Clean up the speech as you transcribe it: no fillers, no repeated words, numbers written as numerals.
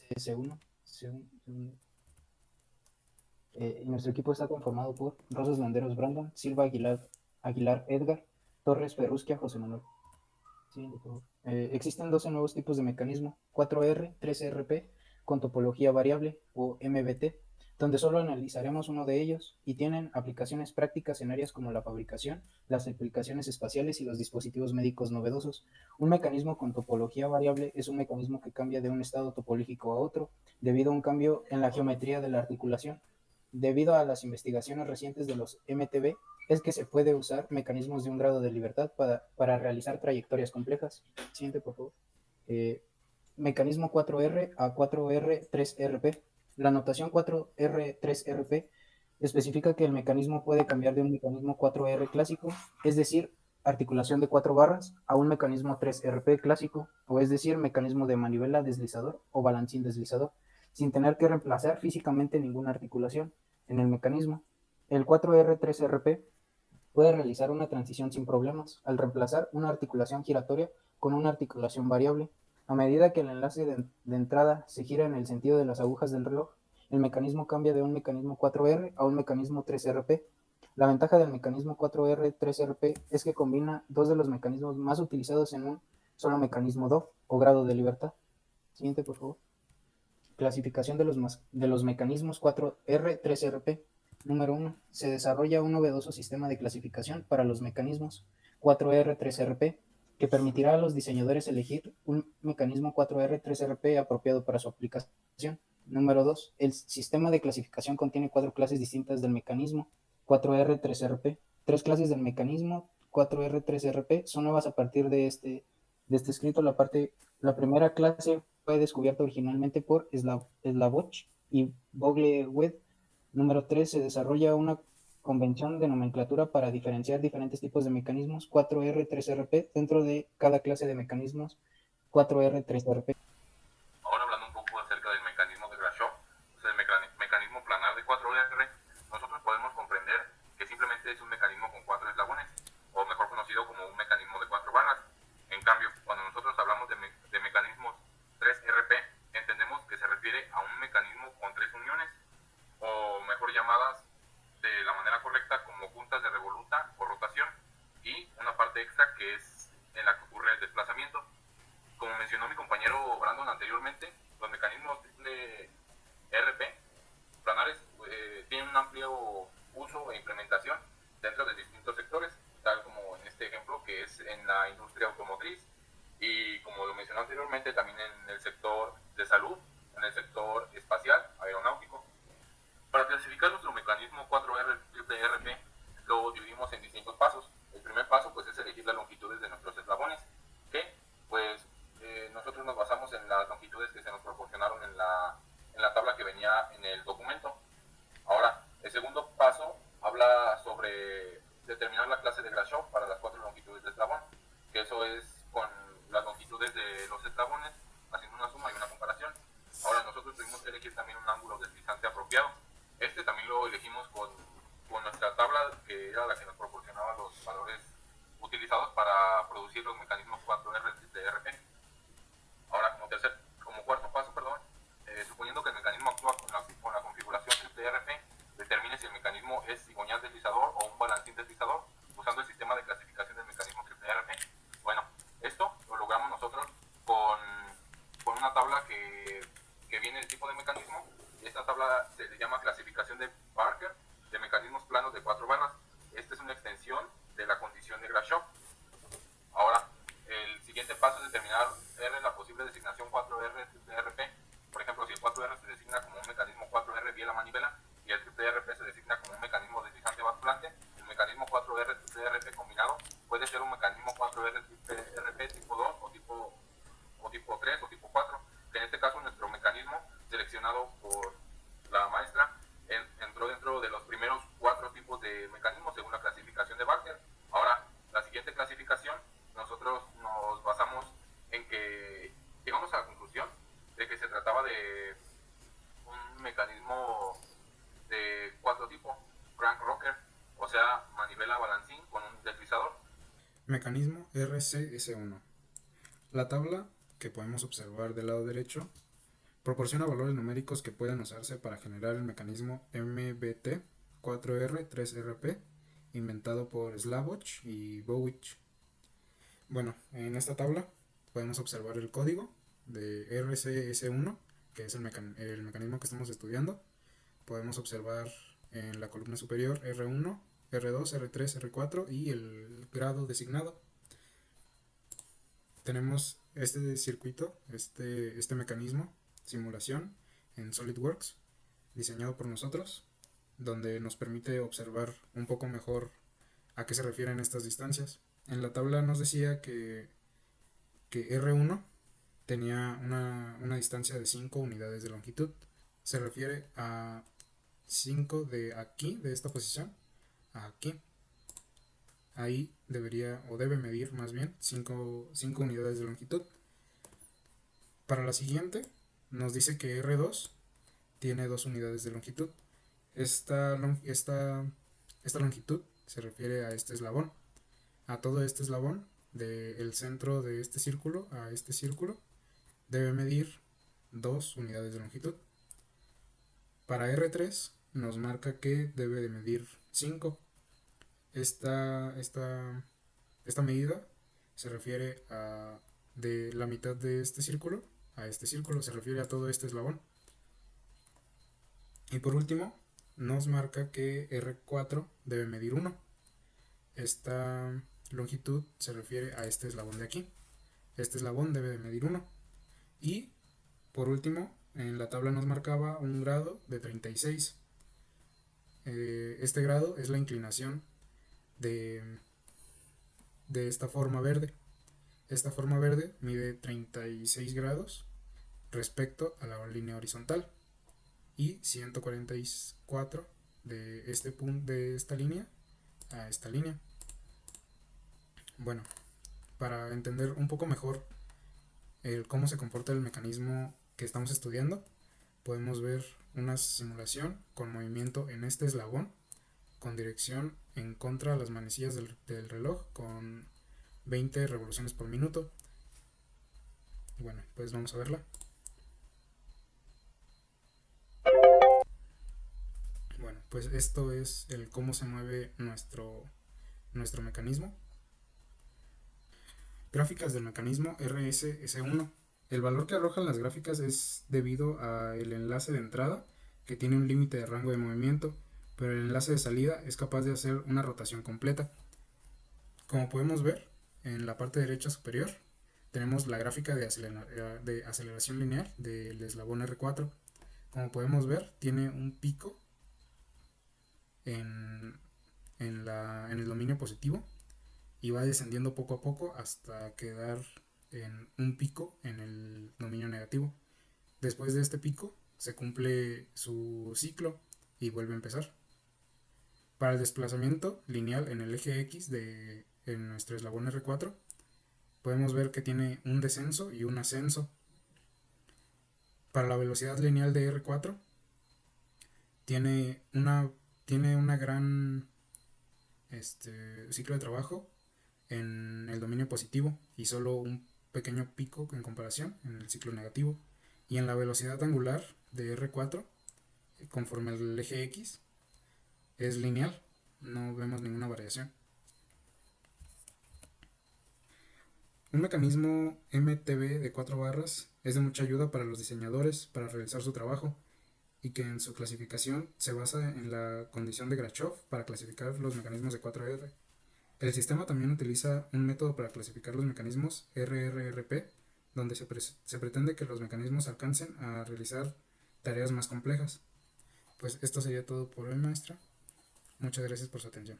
CS1. Y nuestro equipo está conformado por Rosas Landeros Brandon, Silva Aguilar Edgar, Torres Perrusquia José Manuel. Sí, existen 12 nuevos tipos de mecanismo, 4R, 3RP, con topología variable o MBT, donde solo analizaremos uno de ellos y tienen aplicaciones prácticas en áreas como la fabricación, las aplicaciones espaciales y los dispositivos médicos novedosos. Un mecanismo con topología variable es un mecanismo que cambia de un estado topológico a otro debido a un cambio en la geometría de la articulación. Debido a las investigaciones recientes de los MTB, es que se puede usar mecanismos de un grado de libertad para realizar trayectorias complejas. Siguiente, por favor. Eh, Mecanismo 4R a 4R3RP. La notación 4R3RP especifica que el mecanismo puede cambiar de un mecanismo 4R clásico, es decir, articulación de 4 barras, a un mecanismo 3RP clásico, o es decir, mecanismo de manivela deslizador o balancín deslizador, sin tener que reemplazar físicamente ninguna articulación en el mecanismo. El 4R3RP puede realizar una transición sin problemas al reemplazar una articulación giratoria con una articulación variable. A medida que el enlace de entrada se gira en el sentido de las agujas del reloj, el mecanismo cambia de un mecanismo 4R a un mecanismo 3RP. La ventaja del mecanismo 4R3RP es que combina dos de los mecanismos más utilizados en un solo mecanismo DOF o grado de libertad. Siguiente, por favor. Clasificación de los mecanismos 4R3RP. Número 1. Se desarrolla un novedoso sistema de clasificación para los mecanismos 4R3RP que permitirá a los diseñadores elegir un mecanismo 4R3RP apropiado para su aplicación. Número 2. El sistema de clasificación contiene 4 clases distintas del mecanismo 4R3RP. 3 clases del mecanismo 4R3RP son nuevas a partir de este escrito. La primera clase fue descubierta originalmente por Slavoch y Bogle-Wed. Número 3. Se desarrolla una convención de nomenclatura para diferenciar diferentes tipos de mecanismos 4R3RP dentro de cada clase de mecanismos 4R3RP. Ahora hablando un poco acerca del mecanismo de Grashow, o sea, el mecanismo planar de 4R, nosotros podemos comprender que simplemente es un mecanismo con 4 eslabones, o mejor conocido como un mecanismo de 4 barras. En cambio, cuando nosotros hablamos de mecanismos 3RP, entendemos que se refiere a un mecanismo con 3 uniones, o mejor llamadas de la manera correcta como puntas de revoluta o rotación, y una parte extra que es en la que ocurre el desplazamiento. Como mencionó mi compañero Brandon anteriormente, los mecanismos triple RP planares tienen un amplio uso e implementación dentro de distintos sectores, tal como en este ejemplo que es en la industria automotriz y como lo mencioné anteriormente también en el sector de salud, en el sector espacial, aeronáutico. Para clasificar nuestro mecanismo 4R triple RP lo dividimos en distintos pasos. El primer paso pues es elegir las longitudes de nuestros eslabones, que pues nosotros nos basamos en las longitudes que se nos proporcionaron en la tabla que venía en el documento. Ahora, el segundo paso habla sobre determinar la clase de Grashow para las 4 longitudes de eslabón, que eso es con las longitudes de los eslabones, haciendo una suma y una comparación. Ahora, nosotros tuvimos que elegir también un ángulo deslizante apropiado. Este también lo elegimos con nuestra tabla, que era la que nos proporcionaba los valores utilizados para producir los mecanismos 4R de RP. Ahora, como cuarto paso, suponiendo que el mecanismo actúa con la configuración triple RP, determine si el mecanismo es cigüeñal deslizador o un balancín deslizador, usando el sistema de clasificación del mecanismo triple RP. Bueno, esto lo logramos nosotros con una tabla que viene el tipo de mecanismo. Esta tabla se le llama clasificación de Parker de mecanismos planos de 4 barras. Esta es una extensión de la condición de Grashow. Ahora, el siguiente paso es determinar R la posible designación 4R triple RP. Por ejemplo, si el 4R se designa como un mecanismo 4R vía la manivela y el triple RP se designa como un mecanismo deslizante basculante, el mecanismo 4R triple RP combinado puede ser un mecanismo 4R triple RP tipo 2 o tipo 3 o tipo 4, que en este caso nuestro mecanismo seleccionado por la maestra entró dentro de los primeros 4 tipos de mecanismos según la clasificación de Barker. Ahora, la siguiente clasificación, nosotros nos basamos en que llegamos a la conclusión de que se trataba de un mecanismo de 4 tipos, crank rocker, o sea, manivela balancín con un deslizador. Mecanismo RCS1. La tabla que podemos observar del lado derecho Proporciona valores numéricos que pueden usarse para generar el mecanismo MBT4R3RP inventado por Slavoj y Bowich. Bueno, en esta tabla podemos observar el código de RCS1, que es el mecanismo que estamos estudiando. Podemos observar en la columna superior R1, R2, R3, R4 y el grado designado. Tenemos este circuito, este mecanismo, simulación en SolidWorks, diseñado por nosotros, donde nos permite observar un poco mejor a qué se refieren estas distancias. En la tabla nos decía que R1 tenía una distancia de 5 unidades de longitud. Se refiere a 5 de aquí, de esta posición, a aquí. Ahí debería o debe medir más bien 5 unidades de longitud. Para la siguiente nos dice que R2 tiene 2 unidades de longitud. Esta longitud se refiere a este eslabón. A todo este eslabón, del centro de este círculo a este círculo, debe medir 2 unidades de longitud. Para R3 nos marca que debe de medir 5. Esta medida se refiere a de la mitad de este círculo a este círculo, se refiere a todo este eslabón. Y por último, nos marca que R4 debe medir 1. Esta longitud se refiere a este eslabón de aquí. Este eslabón debe de medir 1. Y por último, en la tabla nos marcaba un grado de 36. Este grado es la inclinación de esta forma verde. Esta forma verde mide 36 grados respecto a la línea horizontal y 144 de este punto, de esta línea a esta línea. Bueno, para entender un poco mejor cómo se comporta el mecanismo que estamos estudiando, podemos ver una simulación con movimiento en este eslabón con dirección en contra de las manecillas del reloj con 20 revoluciones por minuto. Bueno, pues vamos a verla. Bueno, pues esto es el cómo se mueve nuestro mecanismo. Gráficas del mecanismo RSS1. El valor que arrojan las gráficas es debido al enlace de entrada, que tiene un límite de rango de movimiento, pero el enlace de salida es capaz de hacer una rotación completa. Como podemos ver, en la parte derecha superior tenemos la gráfica de aceleración lineal del eslabón R4. Como podemos ver, tiene un pico en el dominio positivo y va descendiendo poco a poco hasta quedar en un pico en el dominio negativo. Después de este pico se cumple su ciclo y vuelve a empezar. Para el desplazamiento lineal en el eje X en nuestro eslabón R4 podemos ver que tiene un descenso y un ascenso. Para la velocidad lineal de R4 tiene una gran ciclo de trabajo en el dominio positivo y solo un pequeño pico en comparación en el ciclo negativo. Y en la velocidad angular de R4, conforme al eje X, es lineal, no vemos ninguna variación. Un mecanismo MTB de 4 barras es de mucha ayuda para los diseñadores para realizar su trabajo, y que en su clasificación se basa en la condición de Grashof para clasificar los mecanismos de 4R. El sistema también utiliza un método para clasificar los mecanismos RRRP, donde se pretende que los mecanismos alcancen a realizar tareas más complejas. Pues esto sería todo por hoy, maestra. Muchas gracias por su atención.